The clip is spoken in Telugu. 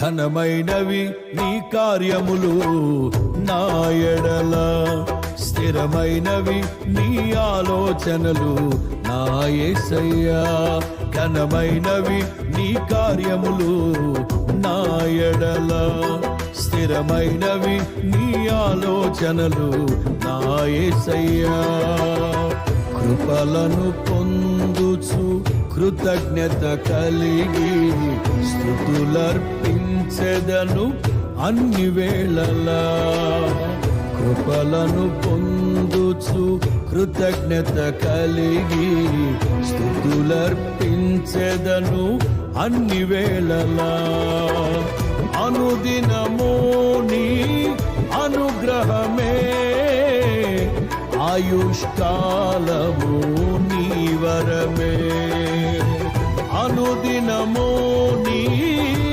ఘనమైనవి నీ కార్యములు నా ఎడల, స్థిరమైనవి నీ ఆలోచనలు నా యేసయ్యా. ఘనమైనవి నీ కార్యములు నా ఎడల, స్థిరమైనవి నీ ఆలోచనలు నా యేసయ్యా. కృపలను పొందుచు కృతజ్ఞత కలిగి స్తుతులర్పించెదను అన్ని వేళలా. కృపలను పొందుచు కృతజ్ఞత కలిగి స్తుతులర్పించెదను అన్ని వేళలా. అనుదినము నీ అనుగ్రహమే, ఆయుష్కాలము నీ వరమే. అనుదినము